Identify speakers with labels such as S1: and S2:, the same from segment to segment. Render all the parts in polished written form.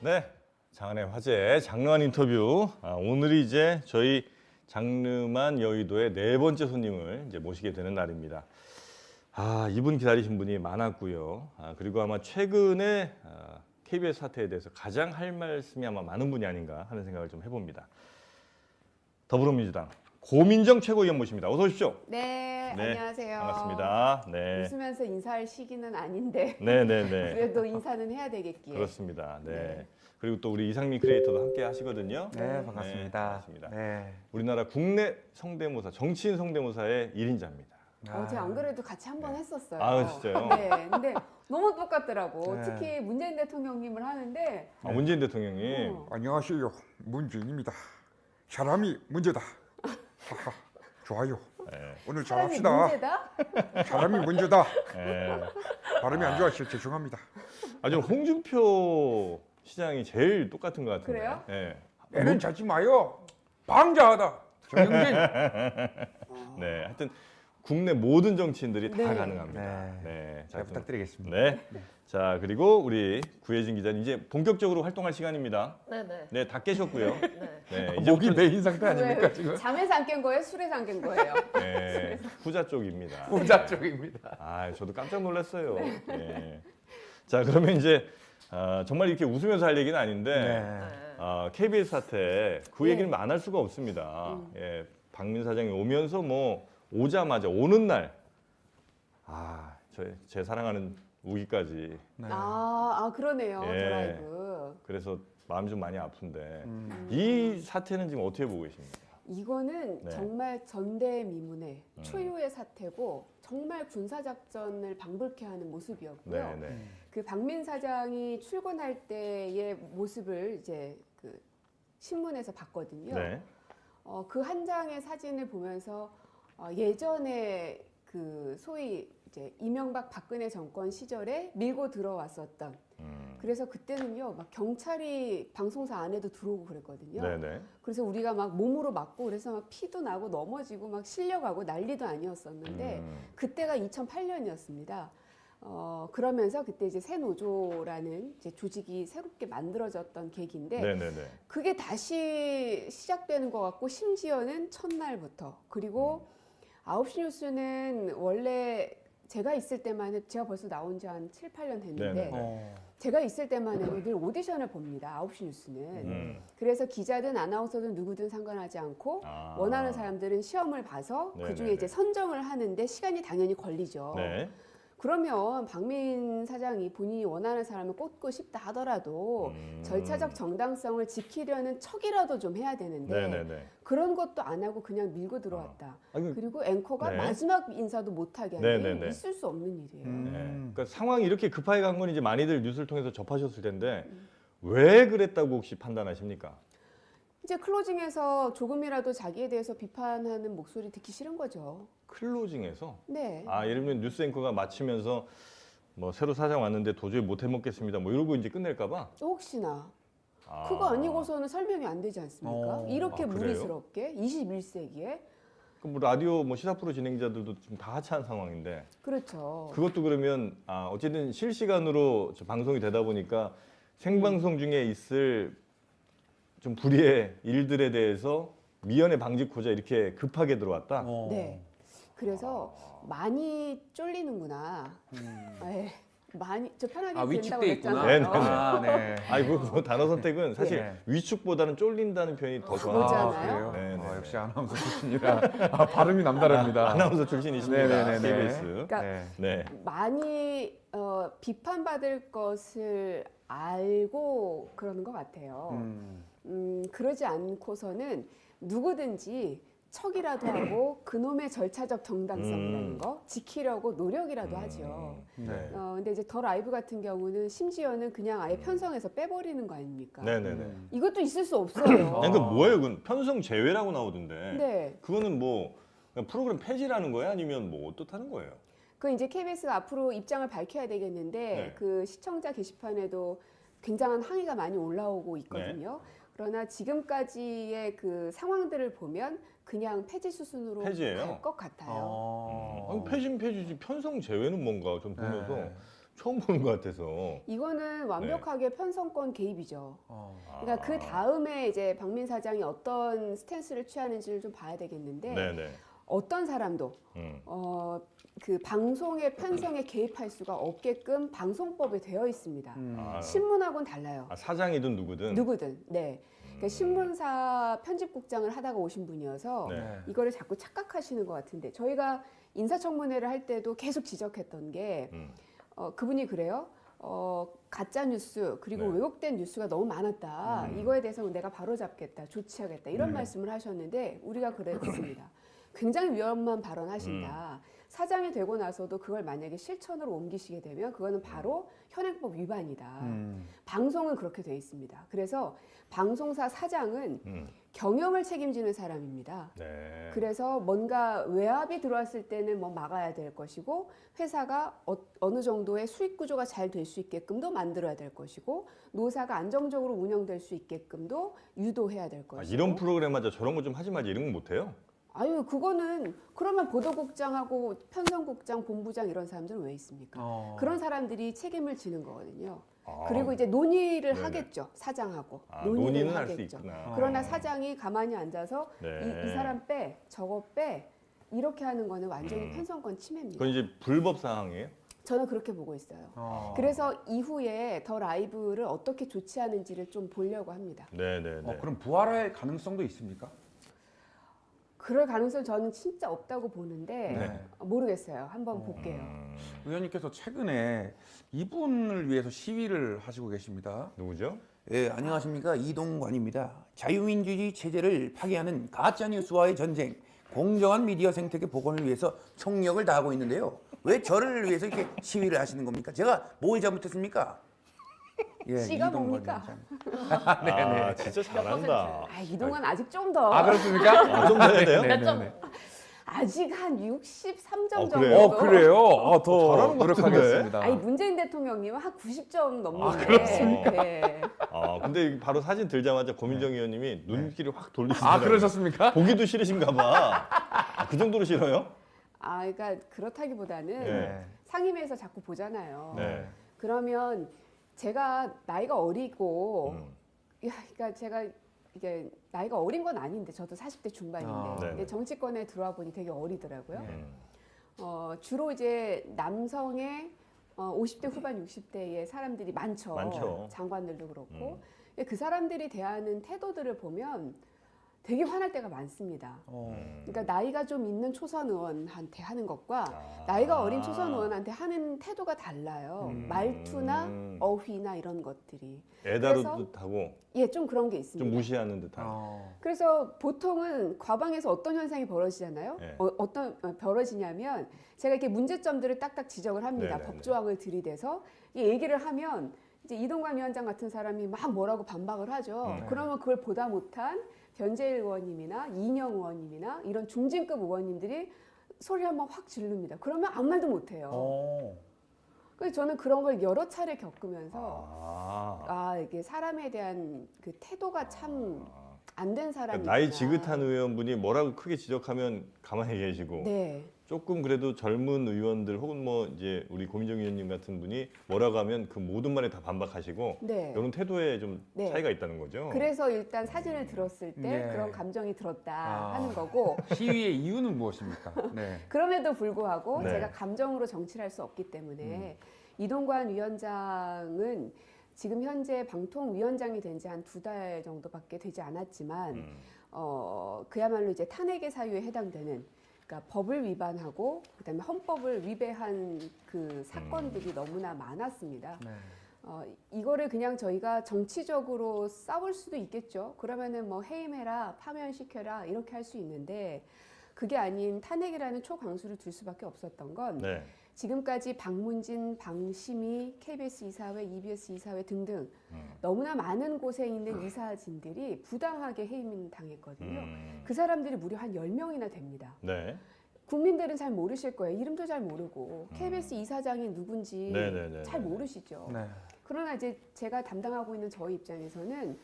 S1: 네, 장안의 화제 장르만 인터뷰. 오늘이 이제 저희 장르만 여의도의 네 번째 손님을 이제 모시게 되는 날입니다. 이분 기다리신 분이 많았고요. 그리고 아마 최근에 KBS 사태에 대해서 가장 할 말씀이 아마 많은 분이 아닌가 하는 생각을 좀 해봅니다. 더불어민주당 고민정 최고위원 모십니다. 어서 오십시오.
S2: 네, 안녕하세요.
S1: 반갑습니다. 네.
S2: 웃으면서 인사할 시기는 아닌데
S1: 네네네.
S2: 그래도 인사는 해야 되겠기에.
S1: 그렇습니다. 네.
S2: 네.
S1: 그리고 또 우리 이상민 크리에이터도 함께 하시거든요.
S3: 네, 반갑습니다.
S1: 네, 반갑습니다.
S3: 네.
S1: 우리나라 국내 성대모사, 정치인 성대모사의 1인자입니다.
S2: 어제 안 그래도 같이 한번 했었어요.
S1: 진짜요?
S2: 네, 근데 너무 똑같더라고.
S3: 네.
S2: 특히 문재인 대통령님을 하는데
S1: 문재인 대통령이
S3: 안녕하세요, 문재인입니다. 사람이 문제다. 하하, 좋아요.
S1: 네.
S3: 오늘
S2: 사람이
S3: 잘합시다.
S2: 문제다?
S3: 사람이 문제다.
S1: 네.
S3: 발음이 안 좋아서 죄송합니다.
S1: 아주 홍준표 시장이 제일 똑같은 것 같은데.
S2: 그래요?
S1: 네.
S3: 애는 자지 마요. 방자하다. 정영진.
S1: 네. 하여튼 국내 모든 정치인들이 다
S2: 네.
S1: 가능합니다. 네.
S3: 잘 부탁드리겠습니다.
S1: 네. 자, 그리고 우리 구혜진 기자님 이제 본격적으로 활동할 시간입니다.
S4: 네네.
S1: 네, 다 깨셨고요.
S4: 네.
S1: 네,
S3: 목이 메인 상태 아닙니까
S2: 왜,
S3: 지금?
S2: 잠에서 안 깬 거예요? 술에서 안 깬 거예요?
S1: 네, 후자 쪽입니다.
S3: 부자 쪽입니다.
S1: 저도 깜짝 놀랐어요. 네. 자, 그러면 이제 정말 이렇게 웃으면서 할 얘기는 아닌데
S3: 네.
S1: KBS 사태 그 얘기는
S2: 네.
S1: 안 할 수가 없습니다. 예, 박민 사장이 오면서 뭐 오자마자 오는 날, 제 사랑하는 우기까지.
S3: 네.
S2: 그러네요.
S1: 예.
S2: 드라이브.
S1: 그래서 마음이 좀 많이 아픈데 이 사태는 지금 어떻게 보고 계십니까?
S2: 이거는
S1: 네.
S2: 정말 전대미문의 초유의 사태고 정말 군사작전을 방불케 하는 모습이었고요.
S1: 네, 네.
S2: 그 박민 사장이 출근할 때의 모습을 이제 그 신문에서 봤거든요.
S1: 네.
S2: 그 한 장의 사진을 보면서 예전에 그 소위 이제 이명박 박근혜 정권 시절에 밀고 들어왔었던 그래서 그때는요 막 경찰이 방송사 안에도 들어오고 그랬거든요.
S1: 네, 네.
S2: 그래서 우리가 막 몸으로 맞고 그래서 막 피도 나고 넘어지고 막 실려가고 난리도 아니었었는데 그때가 2008년이었습니다. 그러면서 그때 이제 새노조라는 이제 조직이 새롭게 만들어졌던 계기인데
S1: 네, 네, 네.
S2: 그게 다시 시작되는 것 같고 심지어는 첫날부터 그리고 9시 뉴스는 원래 제가 있을 때만 해도 제가 벌써 나온 지 한 7, 8년 됐는데
S1: 네네.
S2: 제가 있을 때만 해도 늘 오디션을 봅니다. 9시 뉴스는. 그래서 기자든 아나운서든 누구든 상관하지 않고 원하는 사람들은 시험을 봐서 그중에
S1: 네네네.
S2: 이제 선정을 하는데 시간이 당연히 걸리죠.
S1: 네.
S2: 그러면 박민 사장이 본인이 원하는 사람을 꽂고 싶다 하더라도 절차적 정당성을 지키려는 척이라도 좀 해야 되는데
S1: 네네네.
S2: 그런 것도 안 하고 그냥 밀고 들어왔다. 그리고 앵커가
S1: 네.
S2: 마지막 인사도 못하게 하는 게
S1: 네네네.
S2: 있을 수 없는 일이에요.
S1: 네. 그러니까 상황이 이렇게 급하게 간 건 이제 많이들 뉴스를 통해서 접하셨을 텐데 왜 그랬다고 혹시 판단하십니까?
S2: 이제 클로징에서 조금이라도 자기에 대해서 비판하는 목소리 듣기 싫은 거죠.
S1: 클로징에서
S2: 네.
S1: 예를 들면 뉴스 앵커가 마치면서 뭐 새로 사장 왔는데 도저히 못 해먹겠습니다. 뭐 이러고 이제 끝낼까봐.
S2: 혹시나 그거 아니고서는 설명이 안 되지 않습니까? 이렇게
S1: 그래요?
S2: 무리스럽게 21세기에
S1: 뭐 라디오 뭐 시사 프로 진행자들도 지금 다 하차한 상황인데
S2: 그렇죠.
S1: 그것도 그러면 어쨌든 실시간으로 방송이 되다 보니까 생방송 중에 있을 좀 불의의 일들에 대해서 미연에 방지코자 이렇게 급하게 들어왔다.
S2: 네. 그래서 많이 쫄리는구나. 네. 많이 저 편하게 된다고
S4: 위축돼 있구나.
S2: 그랬잖아요.
S1: 네네네.
S3: 네.
S1: 그 단어 선택은 사실
S3: 네.
S1: 위축보다는 쫄린다는 표현이 더 좋아요.
S2: 그거잖아요.
S3: 그래요?
S1: 네.
S3: 역시 아나운서 출신이라 발음이 남다릅니다.
S1: 아나운서 출신이십니다.
S3: 네네네네.
S1: KBS.
S2: 그러니까
S1: 네.
S2: 많이 비판받을 것을 알고 그러는 것 같아요. 그러지 않고서는 누구든지 척이라도 하고 그놈의 절차적 정당성이라는 거 지키려고 노력이라도 하죠.
S3: 네.
S2: 근데 이제 더 라이브 같은 경우는 심지어는 그냥 아예 편성해서 빼버리는 거 아닙니까?
S1: 네네네.
S2: 이것도 있을 수 없어요.
S1: 그러니까 뭐예요? 그건 편성 제외라고 나오던데.
S2: 네.
S1: 그거는 뭐 그냥 프로그램 폐지라는 거예요? 아니면 뭐 어떻다는 거예요?
S2: 그 이제 KBS가 앞으로 입장을 밝혀야 되겠는데
S1: 네.
S2: 그 시청자 게시판에도 굉장한 항의가 많이 올라오고 있거든요. 그러나 지금까지의 그 상황들을 보면 그냥 폐지 수순으로
S1: 폐지예요?
S2: 갈 것 같아요.
S1: 폐지는 폐지지 편성 제외는 뭔가 좀 보면서
S3: 네.
S1: 처음 보는 것 같아서.
S2: 이거는 완벽하게 편성권 개입이죠.
S3: 어.
S2: 그러니까 그 다음에 이제 박민 사장이 어떤 스탠스를 취하는지를 좀 봐야 되겠는데
S1: 네네.
S2: 어떤 사람도 그 방송의 편성에 개입할 수가 없게끔 방송법에 되어 있습니다.
S1: 아,
S2: 신문하고는 달라요.
S1: 사장이든 누구든.
S2: 누구든. 네. 그러니까 신문사 편집국장을 하다가 오신 분이어서
S1: 네.
S2: 이거를 자꾸 착각하시는 것 같은데 저희가 인사청문회를 할 때도 계속 지적했던 게 그분이 그래요. 가짜 뉴스 그리고
S1: 네.
S2: 왜곡된 뉴스가 너무 많았다. 이거에 대해서 내가 바로잡겠다, 조치하겠다 이런 말씀을 하셨는데 우리가 그랬습니다. 굉장히 위험한 발언하신다. 사장이 되고 나서도 그걸 만약에 실천으로 옮기시게 되면 그거는 바로 현행법 위반이다. 방송은 그렇게 돼 있습니다. 그래서 방송사 사장은 경영을 책임지는 사람입니다.
S1: 네.
S2: 그래서 뭔가 외압이 들어왔을 때는 뭐 막아야 될 것이고 회사가 어느 정도의 수익 구조가 잘 될 수 있게끔도 만들어야 될 것이고 노사가 안정적으로 운영될 수 있게끔도 유도해야 될 것이고
S1: 이런 프로그램마저 저런 거 좀 하지 말지 이런 건 못해요?
S2: 아유 그거는 그러면 보도국장하고 편성국장, 본부장 이런 사람들은 왜 있습니까? 그런 사람들이 책임을 지는 거거든요. 그리고 이제 논의를
S1: 네네.
S2: 하겠죠. 사장하고
S1: 논의는 할 수
S2: 하겠죠.
S1: 있구나.
S2: 그러나 사장이 가만히 앉아서
S1: 네.
S2: 이 사람 빼, 저거 빼 이렇게 하는 거는 완전히 편성권 침해입니다.
S1: 그건 이제 불법 사항이에요?
S2: 저는 그렇게 보고 있어요. 그래서 이후에 더 라이브를 어떻게 조치하는지를 좀 보려고 합니다.
S1: 네네네.
S3: 그럼 부활할 가능성도 있습니까?
S2: 그럴 가능성 저는 진짜 없다고 보는데
S3: 네.
S2: 모르겠어요. 한번 볼게요.
S3: 의원님께서 최근에 이분을 위해서 시위를 하시고 계십니다.
S1: 누구죠?
S4: 예, 안녕하십니까. 이동관입니다. 자유민주주의 체제를 파괴하는 가짜뉴스와의 전쟁, 공정한 미디어 생태계 복원을 위해서 총력을 다하고 있는데요. 왜 저를 위해서 이렇게 시위를 하시는 겁니까? 제가 뭘 잘못했습니까? 예,
S2: 씨가
S4: 이동관
S2: 뭡니까?
S4: 위원장님.
S1: 아, 진짜 잘한다.
S2: 이동안 아직 좀 더.
S3: 그렇습니까?
S1: 좀 더 해야 돼요?
S3: 네, 네, 네.
S2: 아직 한 63점 정도.
S1: 그래요?
S3: 그래요? 더
S1: 잘하는 것 같은데?
S3: 노력하겠습니다.
S2: 아니 문재인 대통령님은 한 90점 넘는데.
S1: 그렇습니까?
S2: 네.
S1: 근데 바로 사진 들자마자 고민정 의원님이 눈길을 확 돌리시더라고요.
S3: 그러셨습니까?
S1: 보기도 싫으신가 봐. 그 정도로 싫어요?
S2: 그러니까 그렇다기보다는
S1: 네.
S2: 상임위에서 자꾸 보잖아요.
S1: 네.
S2: 그러면 제가 나이가 어리고, 그러니까 제가 이게 나이가 어린 건 아닌데 저도 40대 중반인데
S1: 네네.
S2: 근데 정치권에 들어와 보니 되게 어리더라고요.
S3: 네.
S2: 주로 이제 남성의 50대 후반 60대의 사람들이 많죠.
S1: 많죠.
S2: 장관들도 그렇고 근데 그 사람들이 대하는 태도들을 보면 되게 화날 때가 많습니다. 그러니까 나이가 좀 있는 초선 의원한테 하는 것과 나이가 어린 초선 의원한테 하는 태도가 달라요. 말투나 어휘나 이런 것들이.
S1: 애다루 듯하고
S2: 예, 좀 그런 게 있습니다.
S1: 좀 무시하는 듯한.
S2: 그래서 보통은 과방에서 어떤 현상이 벌어지잖아요.
S1: 네.
S2: 어떤 벌어지냐면 제가 이렇게 문제점들을 딱딱 지적을 합니다.
S1: 네네네.
S2: 법조항을 들이대서 이 얘기를 하면 이제 이동관 위원장 같은 사람이 막 뭐라고 반박을 하죠. 그러면 그걸 보다 못한 변재일 의원님이나 이인영 의원님이나 이런 중진급 의원님들이 소리 한번 확 지릅니다. 그러면 아무 말도 못해요. 그래서 저는 그런 걸 여러 차례 겪으면서 이게 사람에 대한 그 태도가 참 안 된 사람이
S1: 그러니까 나이 지긋한 의원분이 뭐라고 크게 지적하면 가만히 계시고
S2: 네.
S1: 조금 그래도 젊은 의원들 혹은 뭐 이제 우리 고민정 의원님 같은 분이 뭐라고 하면 그 모든 말에 다 반박하시고
S2: 네.
S1: 이런 태도에 좀
S2: 네.
S1: 차이가 있다는 거죠.
S2: 그래서 일단 사진을 들었을 때
S3: 네.
S2: 그런 감정이 들었다 하는 거고
S3: 시위의 이유는 무엇입니까? 네.
S2: 그럼에도 불구하고
S1: 네.
S2: 제가 감정으로 정치를 할 수 없기 때문에 이동관 위원장은 지금 현재 방통위원장이 된 지 한 2달 정도밖에 되지 않았지만 그야말로 이제 탄핵의 사유에 해당되는 그러니까 법을 위반하고 그다음에 헌법을 위배한 그 사건들이 너무나 많았습니다.
S3: 네.
S2: 이거를 그냥 저희가 정치적으로 싸울 수도 있겠죠. 그러면은 뭐 해임해라, 파면시켜라 이렇게 할 수 있는데 그게 아닌 탄핵이라는 초강수를 둘 수밖에 없었던 건
S1: 네.
S2: 지금까지 박문진, 방심희, KBS 이사회, EBS 이사회 등등 너무나 많은 곳에 있는 이사진들이 부당하게 해임당했거든요. 그 사람들이 무려 한 10명이나 됩니다.
S1: 네.
S2: 국민들은 잘 모르실 거예요. 이름도 잘 모르고 KBS 이사장이 누군지
S1: 네네네.
S2: 잘 모르시죠.
S3: 네.
S2: 그러나 이제 제가 담당하고 있는 저희 입장에서는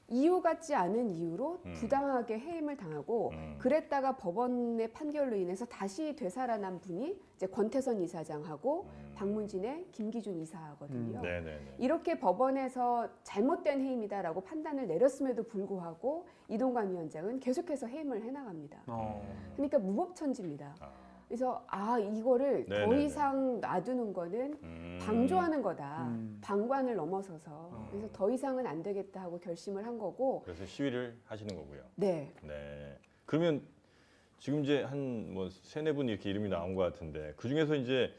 S2: 이유 같지 않은 이유로 부당하게 해임을 당하고 그랬다가 법원의 판결로 인해서 다시 되살아난 분이 이제 권태선 이사장하고 방문진의 김기준 이사거든요.
S1: 네네네.
S2: 이렇게 법원에서 잘못된 해임이다라고 판단을 내렸음에도 불구하고 이동관 위원장은 계속해서 해임을 해나갑니다. 그러니까 무법천지입니다. 그래서 이거를 더
S1: 네네네.
S2: 이상 놔두는 거는 방조하는 거다. 방관을 넘어서서. 그래서 더 이상은 안 되겠다 하고 결심을 한 거고.
S1: 그래서 시위를 하시는 거고요.
S2: 네.
S1: 네. 그러면 지금 이제 한 뭐 세네 분 이렇게 이름이 나온 것 같은데 그 중에서 이제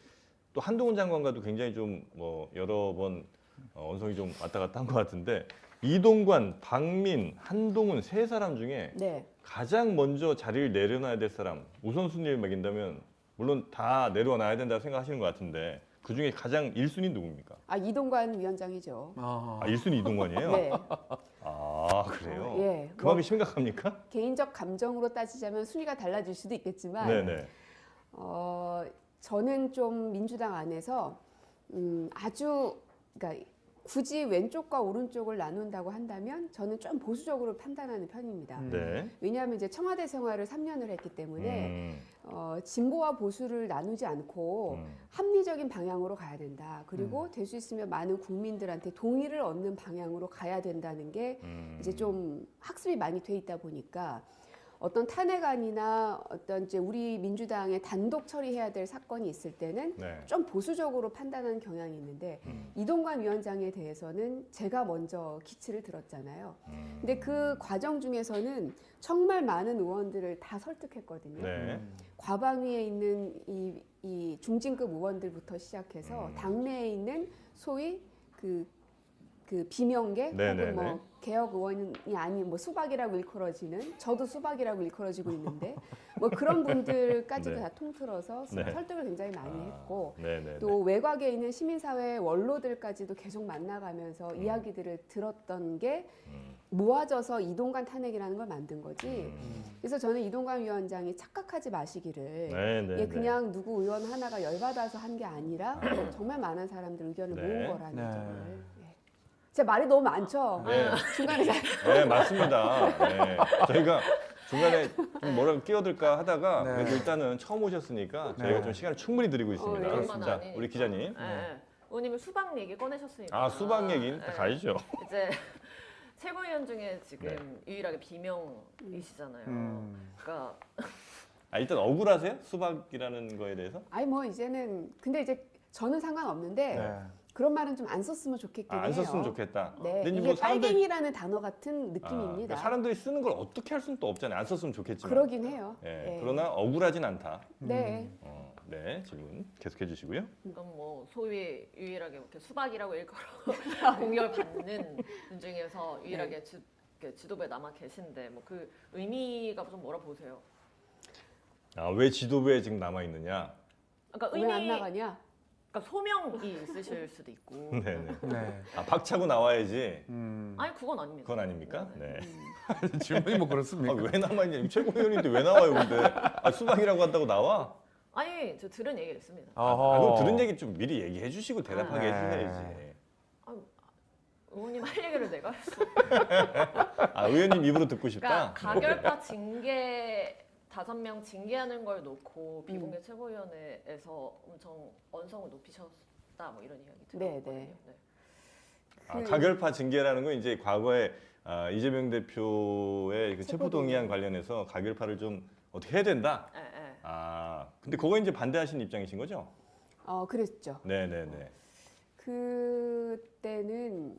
S1: 또 한동훈 장관과도 굉장히 좀 뭐 여러 번 언성이 좀 왔다 갔다 한 것 같은데 이동관, 박민, 한동훈 세 사람 중에
S2: 네.
S1: 가장 먼저 자리를 내려놔야 될 사람 우선순위를 매긴다면 물론 다 내려놔야 된다고 생각하시는 것 같은데 그 중에 가장 1순위 누굽니까?
S2: 이동관 위원장이죠.
S1: 1순위 이동관이에요?
S2: 네.
S1: 그래요?
S2: 예.
S1: 그만큼 심각합니까?
S2: 개인적 감정으로 따지자면 순위가 달라질 수도 있겠지만
S1: 네네.
S2: 저는 좀 민주당 안에서 아주 그러니까 굳이 왼쪽과 오른쪽을 나눈다고 한다면 저는 좀 보수적으로 판단하는 편입니다.
S1: 네.
S2: 왜냐하면 이제 청와대 생활을 3년을 했기 때문에 진보와 보수를 나누지 않고 합리적인 방향으로 가야 된다. 그리고 될 수 있으면 많은 국민들한테 동의를 얻는 방향으로 가야 된다는 게 이제 좀 학습이 많이 돼 있다 보니까 어떤 탄핵안이나 어떤 이제 우리 민주당의 단독 처리해야 될 사건이 있을 때는
S1: 네.
S2: 좀 보수적으로 판단하는 경향이 있는데 이동관 위원장에 대해서는 제가 먼저 기치를 들었잖아요. 근데 그 과정 중에서는 정말 많은 의원들을 다 설득했거든요.
S1: 네.
S2: 과방위에 있는 이 중진급 의원들부터 시작해서 당내에 있는 소위 그 비명계
S1: 네네네.
S2: 혹은 뭐 개혁 의원이 아닌 뭐 수박이라고 일컬어지는 저도 수박이라고 일컬어지고 있는데 뭐 그런 분들까지도
S1: 네.
S2: 다 통틀어서
S1: 네.
S2: 설득을 굉장히 많이 했고
S1: 네네.
S2: 또 외곽에 있는 시민사회 원로들까지도 계속 만나가면서 이야기들을 들었던 게 모아져서 이동관 탄핵이라는 걸 만든 거지. 그래서 저는 이동관 위원장이 착각하지 마시기를
S1: 네네.
S2: 이게 그냥 누구 의원 하나가 열받아서 한 게 아니라 정말 많은 사람들 의견을
S1: 네.
S2: 모은 거라는
S3: 네.
S2: 점을. 제 말이 너무 많죠.
S1: 네.
S2: 중간에
S1: 네, 맞습니다. 네. 저희가 중간에 좀 뭐라고 끼어들까 하다가
S3: 네.
S1: 그래도 일단은 처음 오셨으니까
S3: 네.
S1: 저희가 좀 시간을 충분히 드리고
S2: 네.
S1: 있습니다.
S5: 그것만
S1: 자,
S5: 아니니까.
S1: 우리 기자님.
S5: 네. 의원님이 수박 얘기 꺼내셨으니까.
S1: 수박 얘기는 다
S5: 네.
S1: 가야죠.
S5: 이제 최고위원 중에 지금
S1: 네.
S5: 유일하게 비명이시잖아요. 그러니까
S1: 일단 억울하세요? 수박이라는 거에 대해서?
S2: 뭐 이제는 근데 이제 저는 상관없는데
S3: 네.
S2: 그런 말은 좀 안 썼으면 좋겠긴 해요.
S1: 안 썼으면 좋겠다.
S2: 네,
S1: 근데
S2: 이게
S1: 뭐 사람들이-
S2: 빨갱이라는 단어 같은 느낌입니다.
S1: 그러니까 사람들이 쓰는 걸 어떻게 할 수는 또 없잖아요. 안 썼으면 좋겠지만.
S2: 그러긴 해요.
S1: 예,
S2: 예.
S1: 그러나 억울하진 않다.
S2: 네.
S1: 네, 질문 계속해 주시고요.
S5: 그건 뭐 소위 유일하게 이렇게 수박이라고 일컬어 공격을 받는 분 중에서 유일하게 지도부에 남아 계신데 뭐 그 의미가 좀 뭐라 보세요?
S1: 왜 지도부에 지금 남아 있느냐?
S5: 그러니까
S2: 왜 안 나가냐?
S5: 그러니까 소명이 있으실 수도 있고.
S1: 네네.
S3: 네.
S1: 박차고 나와야지.
S5: 아니 그건 아닙니다.
S1: 그건 아닙니까? 네.
S3: 질문이 뭐 그렇습니까?
S1: 왜 남아 있냐? 최고위원인데 왜 나와요, 근데? 수박이라고 한다고 나와?
S5: 아니 저 들은 얘기가 있습니다.
S1: 그럼 들은 얘기 좀 미리 얘기해 주시고 대답하게
S3: 네.
S1: 해주셔야지.
S5: 의원님 할 얘기를 내가 했어.
S1: 의원님 입으로 듣고 싶다?
S5: 그러니까 가결과 징계 5명 징계하는 걸 놓고 비공개 최고위원회에서 엄청 언성을 높이셨다 뭐 이런 이야기
S2: 네,
S5: 들었거든요.
S2: 네.
S5: 네.
S1: 가결파 징계라는 건 이제 과거에 이재명 대표의 그 체포동의안 관련해서 가결파를 좀 어떻게 해야 된다?
S5: 네, 네.
S1: 근데 그거 이제 반대하신 입장이신 거죠?
S2: 그랬죠.
S1: 네네네.
S2: 그때는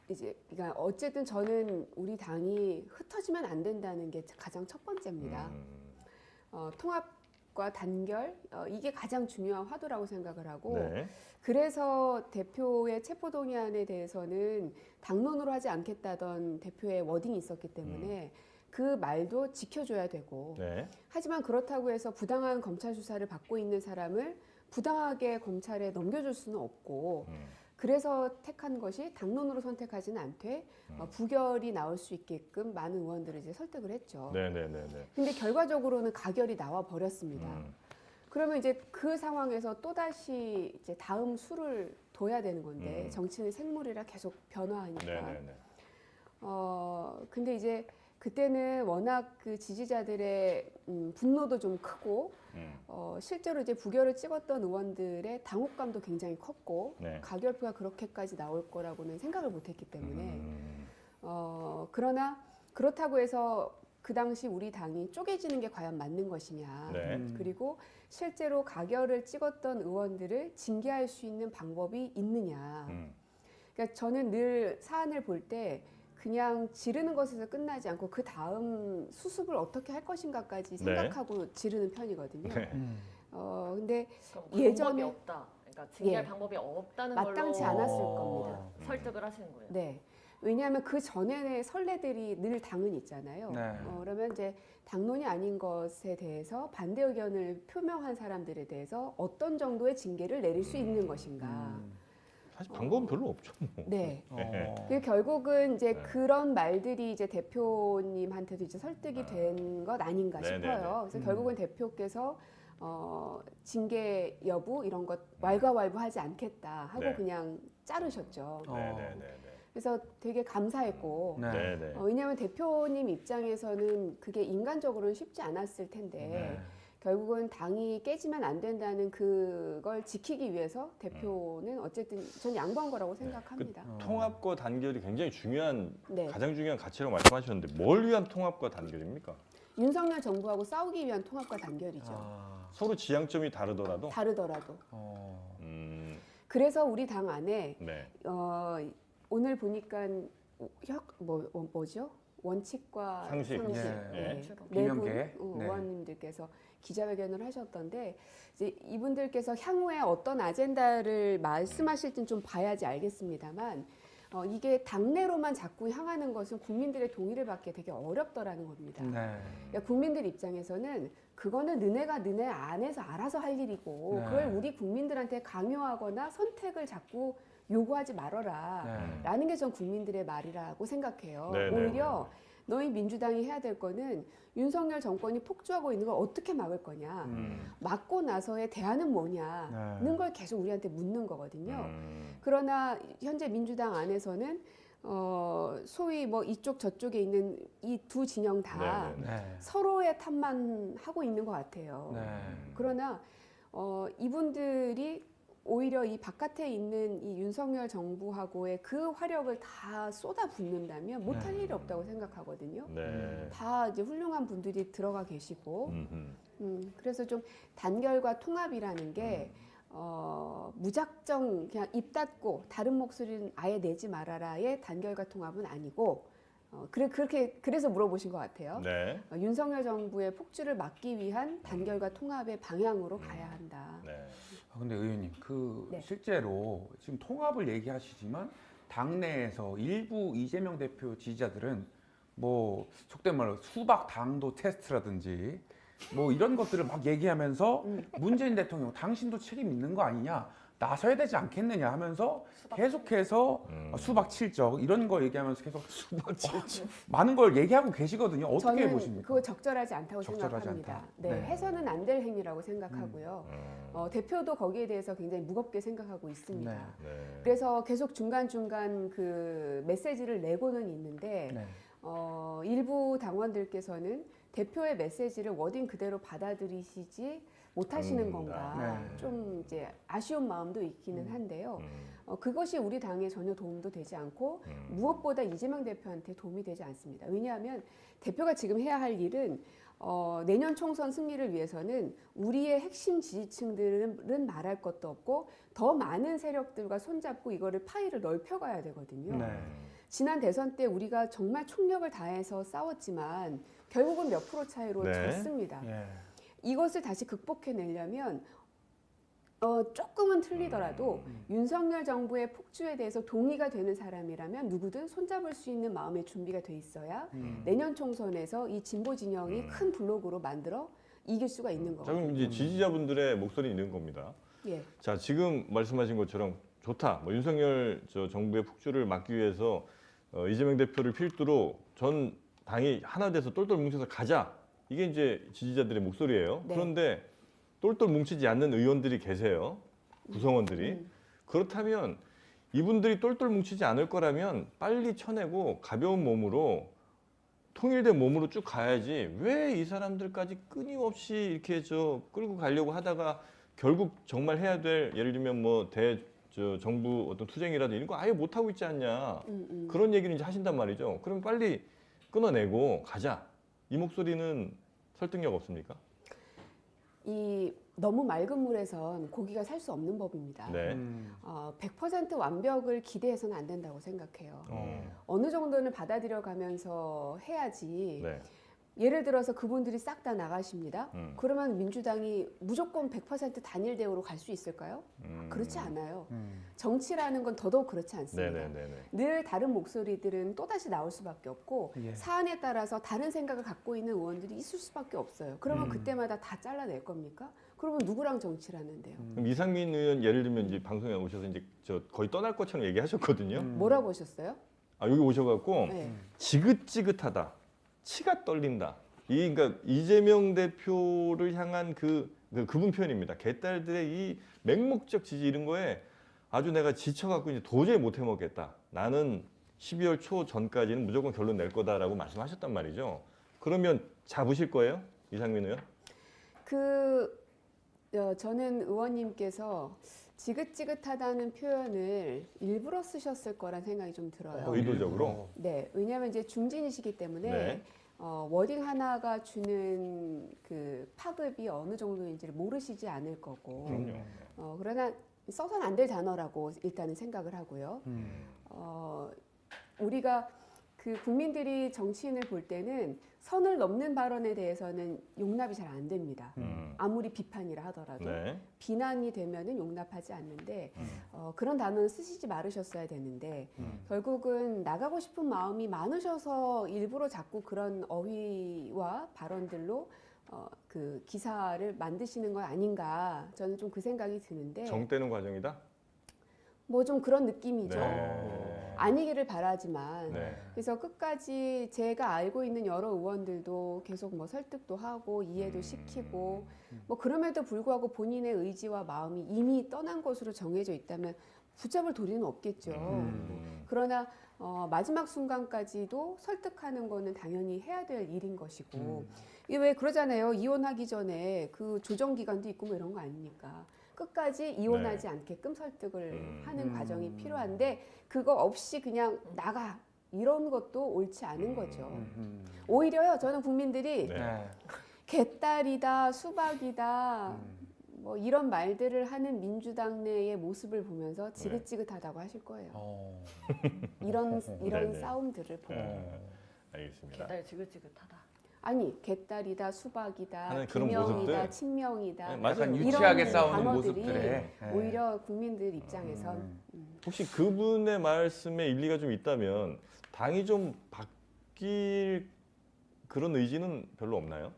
S2: 이제 그러니까 어쨌든 저는 우리 당이 흩어지면 안 된다는 게 가장 첫 번째입니다. 통합과 단결 이게 가장 중요한 화두라고 생각을 하고
S1: 네.
S2: 그래서 대표의 체포동의안에 대해서는 당론으로 하지 않겠다던 대표의 워딩이 있었기 때문에 그 말도 지켜줘야 되고
S1: 네.
S2: 하지만 그렇다고 해서 부당한 검찰 수사를 받고 있는 사람을 부당하게 검찰에 넘겨줄 수는 없고 그래서 택한 것이 당론으로 선택하지는 않되 부결이 나올 수 있게끔 많은 의원들을 이제 설득을 했죠.
S1: 네네네네.
S2: 근데 결과적으로는 가결이 나와 버렸습니다. 그러면 이제 그 상황에서 또 다시 이제 다음 수를 둬야 되는 건데 정치는 생물이라 계속 변화하니까.
S1: 네네네.
S2: 근데 이제 그때는 워낙 그 지지자들의 분노도 좀 크고 실제로 이제 부결을 찍었던 의원들의 당혹감도 굉장히 컸고
S1: 네.
S2: 가결표가 그렇게까지 나올 거라고는 생각을 못했기 때문에 그러나 그렇다고 해서 그 당시 우리 당이 쪼개지는 게 과연 맞는 것이냐.
S1: 네.
S2: 그리고 실제로 가결을 찍었던 의원들을 징계할 수 있는 방법이 있느냐. 그러니까 저는 늘 사안을 볼 때 그냥 지르는 것에서 끝나지 않고 그 다음 수습을 어떻게 할 것인가까지 생각하고 지르는 편이거든요.
S1: 네.
S2: 근데
S5: 그럼
S2: 예전에-
S5: 방법이 없다. 그러니까 징계할
S2: 예.
S5: 방법이 없다는
S2: 마땅치
S5: 걸로
S2: 않았을 겁니다.
S5: 설득을 하시는 거예요.
S2: 네. 왜냐하면 그 전에의 선례들이 늘 당은 있잖아요.
S3: 네.
S2: 그러면 이제 당론이 아닌 것에 대해서 반대 의견을 표명한 사람들에 대해서 어떤 정도의 징계를 내릴 수 있는 것인가.
S1: 사실 방법은 별로 없죠. 뭐.
S2: 네.
S1: 네.
S2: 그 결국은 이제
S1: 네.
S2: 그런 말들이 이제 대표님한테도 이제 설득이 된 것 아닌가
S1: 네,
S2: 싶어요.
S1: 네, 네.
S2: 그래서 결국은 대표께서 징계 여부 이런 것 왈가왈부하지 않겠다 하고
S1: 네.
S2: 그냥 자르셨죠.
S1: 네네네.
S2: 그래서 되게 감사했고
S3: 네.
S1: 네네.
S2: 왜냐하면 대표님 입장에서는 그게 인간적으로는 쉽지 않았을 텐데
S3: 네.
S2: 결국은 당이 깨지면 안 된다는 그걸 지키기 위해서 대표는 어쨌든 전 양보한 거라고 생각합니다.
S1: 통합과 단결이 굉장히 중요한
S2: 네.
S1: 가장 중요한 가치라고 말씀하셨는데 뭘 위한 통합과 단결입니까?
S2: 윤석열 정부하고 싸우기 위한 통합과 단결이죠.
S1: 서로 지향점이 다르더라도.
S2: 다르더라도. 그래서 우리 당 안에
S1: 네.
S2: 오늘 보니까 뭐죠? 원칙과
S1: 상식.
S3: 네.
S2: 네.
S3: 비명계.
S2: 네 분
S3: 네.
S2: 의원님들께서 기자회견을 하셨던데 이제 이분들께서 향후에 어떤 아젠다를 말씀하실지는 좀 봐야지 알겠습니다만 이게 당내로만 자꾸 향하는 것은 국민들의 동의를 받기 되게 어렵더라는 겁니다.
S3: 네.
S2: 그러니까 국민들 입장에서는 그거는 너네가 너네 안에서 알아서 할 일이고
S3: 네.
S2: 그걸 우리 국민들한테 강요하거나 선택을 자꾸 요구하지 말아라
S3: 네.
S2: 라는 게 전 국민들의 말이라고 생각해요.
S1: 네, 네,
S2: 오히려 너희 민주당이 해야 될 거는 윤석열 정권이 폭주하고 있는 걸 어떻게 막을 거냐. 막고 나서의 대안은 뭐냐는
S3: 네.
S2: 걸 계속 우리한테 묻는 거거든요. 그러나 현재 민주당 안에서는 소위 뭐 이쪽 저쪽에 있는 이 두 진영 다
S1: 네, 네,
S3: 네.
S2: 서로의 탓만 하고 있는 것 같아요.
S3: 네.
S2: 그러나 이분들이 오히려 이 바깥에 있는 이 윤석열 정부하고의 그 화력을 다 쏟아붓는다면 못할
S3: 네.
S2: 일이 없다고 생각하거든요.
S1: 네.
S2: 다 이제 훌륭한 분들이 들어가 계시고, 그래서 좀 단결과 통합이라는 게 무작정 그냥 입 닫고 다른 목소리는 아예 내지 말아라의 단결과 통합은 아니고, 그래서 물어보신 것 같아요.
S1: 네.
S2: 윤석열 정부의 폭주를 막기 위한 단결과 통합의 방향으로 가야 한다.
S1: 네.
S3: 근데 의원님,
S2: 네.
S3: 실제로 지금 통합을 얘기하시지만 당내에서 일부 이재명 대표 지지자들은 뭐 속된 말로 수박 당도 테스트라든지 뭐 이런 것들을 막 얘기하면서 문재인 대통령 당신도 책임 있는 거 아니냐, 나서야 되지 않겠느냐 하면서 계속해서 수박 7적 이런 거 얘기하면서 계속 수박 7적 많은 걸 얘기하고 계시거든요. 어떻게
S2: 저는
S3: 보십니까?
S2: 그거 적절하지 않다고
S3: 적절하지
S2: 생각합니다.
S3: 않다.
S2: 네,
S3: 네.
S2: 해서는 안 될 행위라고 생각하고요. 대표도 거기에 대해서 굉장히 무겁게 생각하고 있습니다.
S3: 네.
S1: 네.
S2: 그래서 계속 중간중간 그 메시지를 내고는 있는데
S3: 네.
S2: 일부 당원들께서는 대표의 메시지를 워딩 그대로 받아들이시지 못하시는
S1: 않는다.
S2: 건가
S3: 네.
S2: 좀 이제 아쉬운 마음도 있기는 한데요. 그것이 우리 당에 전혀 도움도 되지 않고 무엇보다 이재명 대표한테 도움이 되지 않습니다. 왜냐하면 대표가 지금 해야 할 일은 내년 총선 승리를 위해서는 우리의 핵심 지지층들은 말할 것도 없고 더 많은 세력들과 손잡고 이거를 파이를 넓혀가야 되거든요.
S3: 네.
S2: 지난 대선 때 우리가 정말 총력을 다해서 싸웠지만 결국은 몇 프로 차이로
S1: 네.
S2: 졌습니다.
S3: 예.
S2: 이것을 다시 극복해내려면 조금은 틀리더라도 윤석열 정부의 폭주에 대해서 동의가 되는 사람이라면 누구든 손잡을 수 있는 마음의 준비가 돼 있어야 내년 총선에서 이 진보 진영이 큰 블록으로 만들어 이길 수가 있는
S1: 자,
S2: 거거든요.
S1: 그럼 이제 지지자분들의 목소리 있는 겁니다.
S2: 예.
S1: 자, 지금 말씀하신 것처럼 좋다. 뭐 윤석열 정부의 폭주를 막기 위해서 이재명 대표를 필두로 전 당이 하나 돼서 똘똘 뭉쳐서 가자. 이게 이제 지지자들의 목소리예요.
S2: 네.
S1: 그런데 똘똘 뭉치지 않는 의원들이 계세요. 구성원들이. 그렇다면 이분들이 똘똘 뭉치지 않을 거라면 빨리 쳐내고 가벼운 몸으로 통일된 몸으로 쭉 가야지 왜 이 사람들까지 끊임없이 이렇게 끌고 가려고 하다가 결국 정말 해야 될 예를 들면 뭐 정부 어떤 투쟁이라든지 이런 거 아예 못 하고 있지 않냐 그런 얘기를 이제 하신단 말이죠. 그럼 빨리 끊어내고 가자. 이 목소리는 설득력 없습니까?
S2: 이 너무 맑은 물에선 고기가 살 수 없는 법입니다.
S1: 네.
S2: 100% 완벽을 기대해서는 안 된다고 생각해요. 어느 정도는 받아들여 가면서 해야지.
S1: 네.
S2: 예를 들어서 그분들이 싹 다 나가십니다. 그러면 민주당이 무조건 100% 단일 대우로 갈 수 있을까요? 그렇지 않아요. 정치라는 건 더더욱 그렇지 않습니다.
S1: 네네네.
S2: 늘 다른 목소리들은 또다시 나올 수밖에 없고
S3: 예.
S2: 사안에 따라서 다른 생각을 갖고 있는 의원들이 있을 수밖에 없어요. 그러면 그때마다 다 잘라낼 겁니까? 그러면 누구랑 정치를 하는데요?
S1: 그럼 이상민 의원 예를 들면 이제 방송에 오셔서 이제 거의 떠날 것처럼 얘기하셨거든요.
S2: 뭐라고 하셨어요?
S1: 여기 오셔갖고
S2: 네.
S1: 지긋지긋하다, 치가 떨린다. 그러니까 이재명 대표를 향한 그분 표현입니다. 개딸들의 이 맹목적 지지 이런 거에 아주 내가 지쳐갖고 이제 도저히 못 해먹겠다. 나는 12월 초 전까지는 무조건 결론 낼 거다라고 말씀하셨단 말이죠. 그러면 잡으실 거예요, 이상민 의원?
S2: 저는 의원님께서 지긋지긋하다는 표현을 일부러 쓰셨을 거란 생각이 좀 들어요.
S1: 의도적으로?
S2: 네, 왜냐하면 이제 중진이시기 때문에
S1: 네.
S2: 워딩 하나가 주는 그 파급이 어느 정도인지를 모르시지 않을 거고.
S1: 그럼요.
S2: 그러나 써서는 안 될 단어라고 일단은 생각을 하고요. 우리가 그 국민들이 정치인을 볼 때는 선을 넘는 발언에 대해서는 용납이 잘 안 됩니다. 아무리 비판이라 하더라도
S1: 네.
S2: 비난이 되면은 용납하지 않는데 그런 단어는 쓰시지 말으셨어야 되는데 결국은 나가고 싶은 마음이 많으셔서 일부러 자꾸 그런 어휘와 발언들로 그 기사를 만드시는 건 아닌가 저는 좀 그 생각이 드는데
S1: 정떼는 과정이다?
S2: 뭐 좀 그런 느낌이죠.
S1: 네.
S2: 아니기를 바라지만
S1: 네.
S2: 그래서 끝까지 제가 알고 있는 여러 의원들도 계속 뭐 설득도 하고 이해도 시키고 뭐 그럼에도 불구하고 본인의 의지와 마음이 이미 떠난 것으로 정해져 있다면 붙잡을 도리는 없겠죠. 그러나 마지막 순간까지도 설득하는 거는 당연히 해야 될 일인 것이고 이게 왜 그러잖아요. 이혼하기 전에 그 조정 기간도 있고 뭐 이런 거 아닙니까? 끝까지 이혼하지 않게끔 설득을 하는 과정이 필요한데 그거 없이 그냥 나가 이런 것도 옳지 않은 거죠. 오히려요 저는 국민들이
S1: 네.
S2: 개딸이다 수박이다 뭐 이런 말들을 하는 민주당 내의 모습을 보면서 지긋지긋하다고 하실 거예요. 이런
S1: 네네.
S2: 싸움들을 보고
S1: 알겠습니다.
S5: 개딸 지긋지긋하다.
S2: 아니 개딸이다 수박이다
S1: 하는 그런
S2: 비명이다
S1: 모습들.
S2: 친명이다
S1: 네, 맞아요.
S3: 약간
S2: 이런
S3: 유치하게 싸우는
S2: 단어들이
S3: 모습들에
S2: 오히려 국민들 입장에선
S1: 혹시 그분의 말씀에 일리가 좀 있다면 당이 좀 바뀔 그런 의지는 별로 없나요?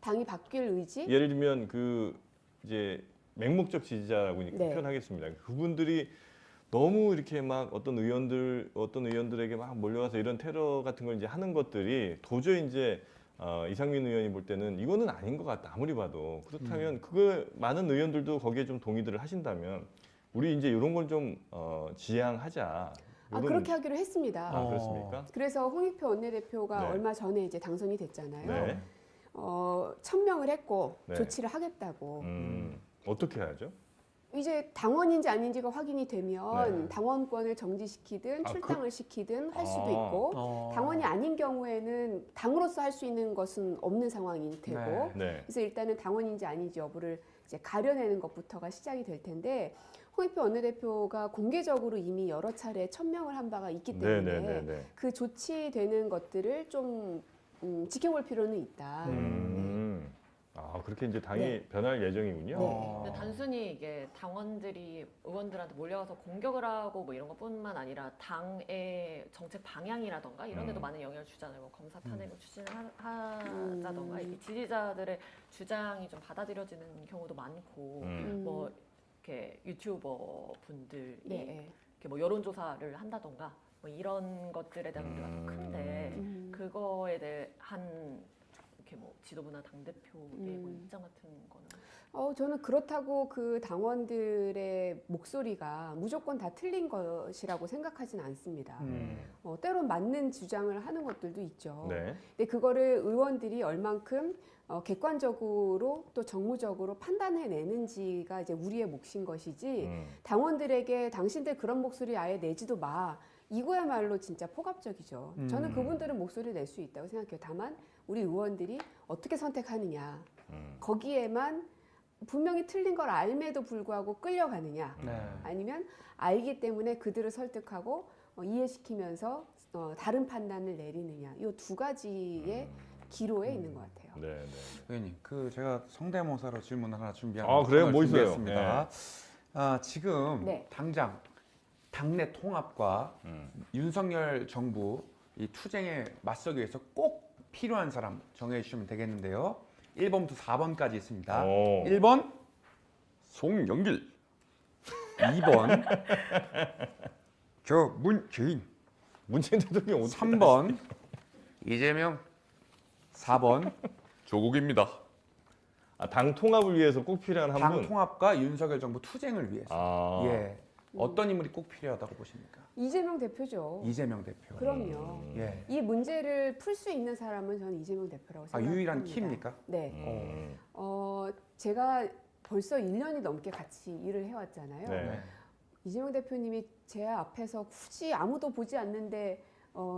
S2: 당이 바뀔 의지?
S1: 예를 들면 이제 맹목적 지지자라고
S2: 네.
S1: 표현하겠습니다. 그분들이 너무 이렇게 막 어떤 의원들에게 막 몰려가서 이런 테러 같은 걸 이제 하는 것들이 도저히 이제 이상민 의원이 볼 때는 이거는 아닌 것 같다. 아무리 봐도 그렇다면 그거 많은 의원들도 거기에 좀 동의들을 하신다면 우리 이제 이런 걸 좀 지양하자.
S2: 그렇게 하기로 했습니다.
S1: 그렇습니까?
S2: 그래서 홍익표 원내대표가
S1: 네.
S2: 얼마 전에 이제 당선이 됐잖아요.
S1: 네.
S2: 1000명을 했고
S1: 네.
S2: 조치를 하겠다고.
S1: 어떻게 해야죠?
S2: 이제 당원인지 아닌지가 확인이 되면
S1: 네.
S2: 당원권을 정지시키든 출당을 시키든 할 수도
S1: 아.
S2: 있고 당원이 아닌 경우에는 당으로서 할 수 있는 것은 없는 상황이 되고
S1: 네.
S2: 그래서 일단은 당원인지 아닌지 여부를 이제 가려내는 것부터가 시작이 될 텐데 홍익표 원내대표가 공개적으로 이미 여러 차례 1000명을 한 바가 있기 때문에
S1: 네.
S2: 그 조치되는 것들을 좀 지켜볼 필요는 있다.
S1: 그렇게 이제 당이
S2: 네.
S1: 변할 예정이군요.
S2: 네.
S5: 근데 단순히 이게 당원들이 의원들한테 몰려가서 공격을 하고 뭐 이런 것뿐만 아니라 당의 정책 방향이라던가 이런 데도 많은 영향을 주잖아요. 뭐 검사 탄핵을 추진하자던가 이렇게 지지자들의 주장이 좀 받아들여지는 경우도 많고 뭐 이렇게 유튜버 분들이
S2: 네.
S5: 이렇게 뭐 여론조사를 한다던가 뭐 이런 것들에 대한 우려가 좀 큰데 그거에 대한 이렇게 뭐 지도부나 당 대표의 뭐 입장 같은 거는
S2: 저는 그렇다고 그 당원들의 목소리가 무조건 다 틀린 것이라고 생각하진 않습니다. 때론 맞는 주장을 하는 것들도 있죠.
S1: 네.
S2: 근데 그거를 의원들이 얼만큼 객관적으로 또 정무적으로 판단해내는지가 이제 우리의 몫인 것이지 당원들에게 당신들 그런 목소리 아예 내지도 마. 이거야말로 진짜 포갑적이죠. 저는 그분들은 목소리를 낼 수 있다고 생각해요. 다만 우리 의원들이 어떻게 선택하느냐. 거기에만 분명히 틀린 걸 알매도 불구하고 끌려가느냐.
S3: 네.
S2: 아니면 알기 때문에 그들을 설득하고 이해시키면서 다른 판단을 내리느냐. 이 두 가지의 기로에 있는 것 같아요.
S1: 네, 네.
S3: 의원님, 그 제가 성대모사로 질문 하나 준비한
S1: 아, 그래요? 뭐 있어요?
S3: 준비했습니다. 지금
S2: 네.
S3: 당장 당내 통합과 윤석열 정부 이 투쟁에 맞서기 위해서 꼭 필요한 사람 정해 주시면 되겠는데요. 1번부터 4번까지 있습니다.
S1: 오.
S3: 1번 송영길, 2번 저 문재인,
S1: 문재인 대통령 어떻게
S3: 3번 이재명, 4번 조국입니다.
S1: 당 통합을 위해서 꼭 필요한 한
S3: 당
S1: 분.
S3: 통합과 윤석열 정부 투쟁을 위해서
S1: 아.
S3: 예 어떤 인물이 꼭 필요하다고 보십니까?
S2: 이재명 대표죠.
S3: 이재명 대표.
S2: 그럼요.
S3: 예.
S2: 이 문제를 풀 수 있는 사람은 저는 이재명 대표라고 생각합니다.
S3: 유일한 키입니까?
S2: 네. 제가 벌써 1년이 넘게 같이 일을 해왔잖아요.
S1: 네.
S2: 이재명 대표님이 제 앞에서 굳이 아무도 보지 않는데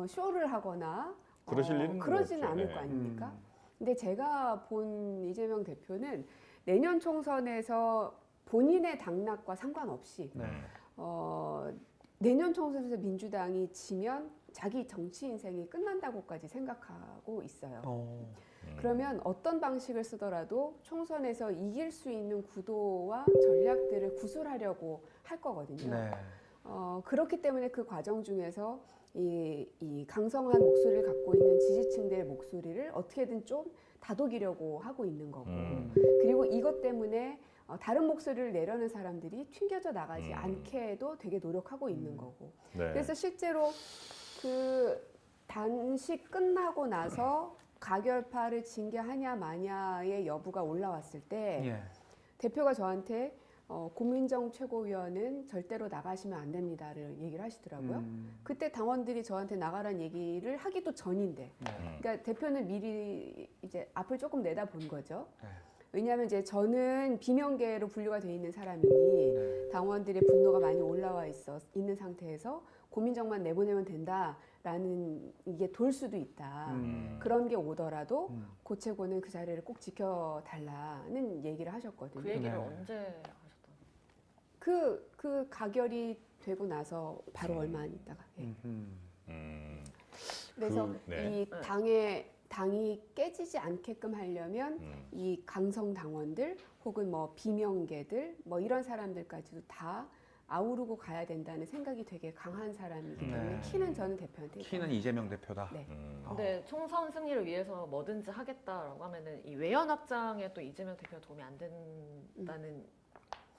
S2: 쇼를 하거나
S1: 그러실 일은
S2: 그러지는
S1: 없죠.
S2: 않을
S1: 네.
S2: 거 아닙니까? 근데 제가 본 이재명 대표는 내년 총선에서 본인의 당락과 상관없이
S3: 네.
S2: 내년 총선에서 민주당이 지면 자기 정치 인생이 끝난다고까지 생각하고 있어요. 그러면 어떤 방식을 쓰더라도 총선에서 이길 수 있는 구도와 전략들을 구술하려고 할 거거든요.
S3: 네.
S2: 그렇기 때문에 그 과정 중에서 이 강성한 목소리를 갖고 있는 지지층들의 목소리를 어떻게든 좀 다독이려고 하고 있는 거고 그리고 이것 때문에 다른 목소리를 내려는 사람들이 튕겨져 나가지 않게도 되게 노력하고 있는 거고
S1: 네.
S2: 그래서 실제로 그 단식 끝나고 나서 가결파를 징계하냐 마냐의 여부가 올라왔을 때
S3: 예.
S2: 대표가 저한테 고민정 최고위원은 절대로 나가시면 안 됩니다를 얘기를 하시더라고요. 그때 당원들이 저한테 나가란 얘기를 하기도 전인데, 그러니까 대표는 미리 이제 앞을 조금 내다본 거죠.
S3: 네.
S2: 왜냐하면 이제 저는 비명계로 분류가 돼 있는 사람이니
S3: 네.
S2: 당원들의 분노가 많이 올라와 있는 상태에서 고민정만 내보내면 된다라는 이게 돌 수도 있다. 그런 게 오더라도 고채고는 그 자리를 꼭 지켜달라는 얘기를 하셨거든요.
S5: 그 얘기를
S3: 네.
S5: 언제 하셨던?
S2: 그 가결이 되고 나서 바로 얼마 안 있다가. 예. 그래서
S1: 네.
S2: 이 당이 깨지지 않게끔 하려면 이 강성 당원들 혹은 뭐 비명계들 뭐 이런 사람들까지도 다 아우르고 가야 된다는 생각이 되게 강한 사람이기 때문에
S3: 네.
S2: 키는 저는 대표한테
S3: 키는 이재명 대표다.
S2: 네.
S5: 근데 총선 승리를 위해서 뭐든지 하겠다라고 하면은 이 외연 확장에 또 이재명 대표가 도움이 안 된다는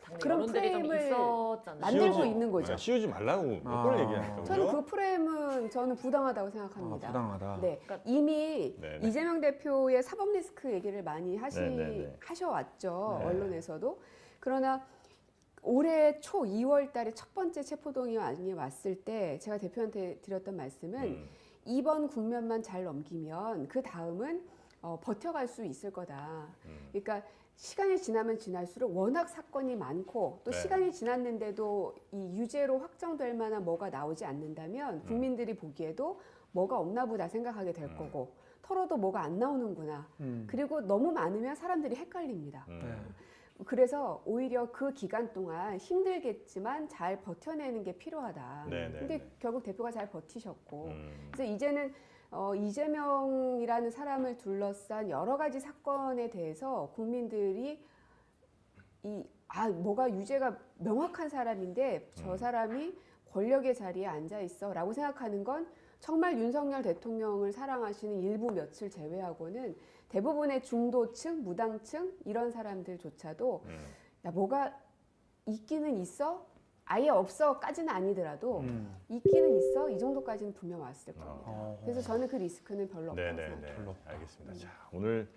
S5: 당내
S2: 그런
S5: 여론들이 좀
S2: 프레임을
S5: 있었잖아요.
S2: 만들고 있는 거죠.
S1: 네, 씌우지 말라고 몇
S3: 아.
S1: 번을 얘기하니까.
S2: 저는 그 프레임은 저는 부당하다고
S3: 아,
S2: 생각합니다.
S3: 부당하다.
S2: 네,
S5: 그러니까-
S2: 이미
S1: 네네.
S2: 이재명 대표의 사법 리스크 얘기를 많이
S1: 네네네.
S2: 하셔왔죠.
S1: 네.
S2: 언론에서도. 그러나 올해 초 2월 달에 첫 번째 체포동의안이 왔을 때 제가 대표한테 드렸던 말씀은 이번 국면만 잘 넘기면 그 다음은 버텨갈 수 있을 거다. 그러니까 시간이 지나면 지날수록 워낙 사건이 많고 또
S1: 네.
S2: 시간이 지났는데도 이 유죄로 확정될 만한 뭐가 나오지 않는다면 국민들이 보기에도 뭐가 없나 보다 생각하게 될 거고 털어도 뭐가 안 나오는구나. 그리고 너무 많으면 사람들이 헷갈립니다.
S3: 네.
S2: 그래서 오히려 그 기간 동안 힘들겠지만 잘 버텨내는 게 필요하다.
S1: 네네.
S2: 근데 결국 대표가 잘 버티셨고 그래서 이제는 이재명이라는 사람을 둘러싼 여러 가지 사건에 대해서 국민들이 뭐가 유죄가 명확한 사람인데 저 사람이 권력의 자리에 앉아 있어라고 생각하는 건 정말 윤석열 대통령을 사랑하시는 일부 몇을 제외하고는 대부분의 중도층, 무당층 이런 사람들조차도 야 뭐가 있기는 있어? 아예 없어까지는 아니더라도 있기는 있어 이 정도까지는 분명 왔을 겁니다. 그래서 저는 그 리스크는 별로 없다고 생각해요.
S1: 네네네. 알겠습니다. 자, 오늘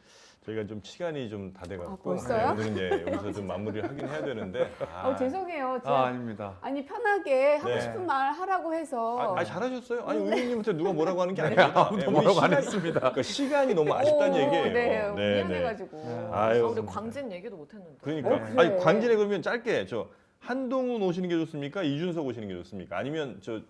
S1: 저희가 좀 시간이 좀 다 돼가지고
S2: 벌써요?
S1: 오늘은 이제 여기서 좀 마무리를 하긴 해야 되는데.
S2: 죄송해요. 제가
S3: 아닙니다.
S2: 아니 편하게 하고
S1: 네.
S2: 싶은 말 하라고 해서
S1: 잘하셨어요. 아니 의원님한테 누가 뭐라고 하는 게 아닙니다.
S3: 아무도
S1: 우리
S3: 뭐라고 안
S1: 시간-
S3: 했습니다.
S1: 그러니까 시간이 너무 아쉽다는 얘기예요.
S2: 네,
S1: 네,
S2: 미안해가지고.
S1: 아유,
S5: 우리 광진 얘기도 못했는데.
S1: 그러니까
S2: 그래.
S1: 아니 광진에 그러면 짧게 저 한동훈 오시는 게 좋습니까? 이준석 오시는 게 좋습니까? 아니면 저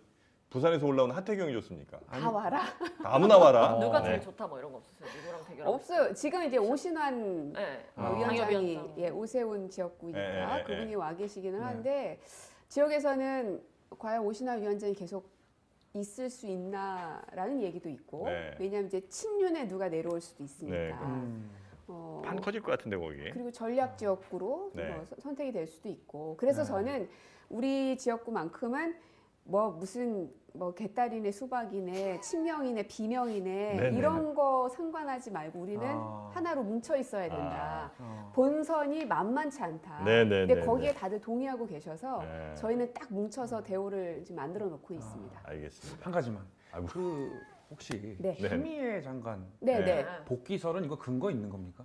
S1: 부산에서 올라온 하태경이 좋습니까?
S2: 다 와라.
S1: 아무나 와라.
S5: 누가
S1: 네.
S5: 제일 좋다 뭐 이런 거 없었어요. 누구랑 대결하고.
S2: 없어요. 지금 이제 오신환
S5: 네.
S2: 위원장이
S5: 당협위원장.
S2: 오세훈 지역구니까
S1: 네.
S2: 그분이 와 계시기는 한데 지역에서는 과연 오신환 위원장이 계속 있을 수 있나라는 얘기도 있고
S1: 네.
S2: 왜냐하면 이제 친윤에 누가 내려올 수도 있으니까
S1: 네. 판 커질 것 같은데 거기.
S2: 그리고 전략 지역구로
S1: 네.
S2: 뭐 선택이 될 수도 있고 그래서 저는 우리 지역구만큼은 뭐 무슨 뭐 개딸이네 수박이네 친명이네 비명이네
S1: 네네.
S2: 이런 거 상관하지 말고 우리는 하나로 뭉쳐 있어야 된다. 본선이 만만치 않다.
S1: 네네네.
S2: 근데 거기에 다들 동의하고 계셔서
S1: 네.
S2: 저희는 딱 뭉쳐서 대우를 지금 만들어 놓고 있습니다.
S1: 알겠습니다.
S3: 한 가지만.
S1: 아이고.
S3: 그 혹시
S2: 네.
S3: 추미애 장관
S2: 네,
S1: 네.
S2: 네.
S3: 복귀설은 이거 근거 있는 겁니까?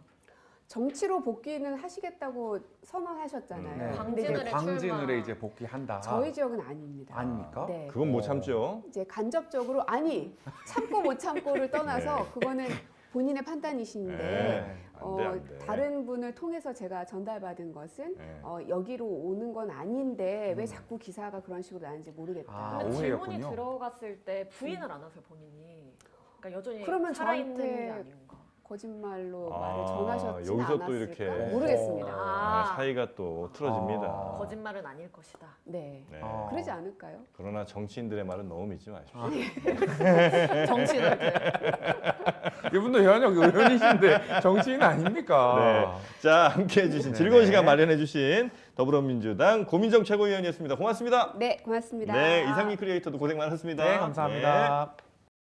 S2: 정치로 복귀는 하시겠다고 선언하셨잖아요.
S5: 네.
S2: 근데 이제
S5: 광진을에
S3: 광진을에
S5: 출마.
S3: 이제 복귀한다.
S2: 저희 지역은 아닙니다.
S3: 아닙니까?
S2: 네.
S1: 그건 못 참죠.
S2: 이제 간접적으로 아니 참고 못 참고를 떠나서
S1: 네.
S2: 그거는 본인의 판단이신데
S1: 네. 안 돼, 안 돼.
S2: 다른 분을 통해서 제가 전달받은 것은
S1: 네.
S2: 여기로 오는 건 아닌데 왜 자꾸 기사가 그런 식으로 나는지 모르겠다.
S3: 아,
S5: 근데 질문이
S3: 오해였군요.
S5: 들어갔을 때 부인을 안 하세요 본인이. 그러니까 여전히
S2: 그러면
S5: 살아있는
S2: 저한테
S5: 게 아닌가.
S2: 거짓말로
S1: 아,
S2: 말을 전하셨지
S1: 여기서 또
S2: 않았을까?
S1: 이렇게.
S2: 모르겠습니다.
S1: 사이가 또 틀어집니다.
S5: 거짓말은 아닐 것이다.
S2: 네.
S1: 네.
S2: 그러지 않을까요?
S1: 그러나 정치인들의 말은 너무 믿지 마십시오.
S5: 정치인한테.
S3: 이분도 현역 의원이신데 정치인 아닙니까?
S1: 네. 자, 함께 해주신
S3: 네.
S1: 즐거운 시간 마련해주신 더불어민주당 고민정 최고위원이었습니다. 고맙습니다.
S2: 네, 고맙습니다.
S1: 네, 이상민 크리에이터도 고생 많았습니다.
S3: 네, 감사합니다.
S1: 네.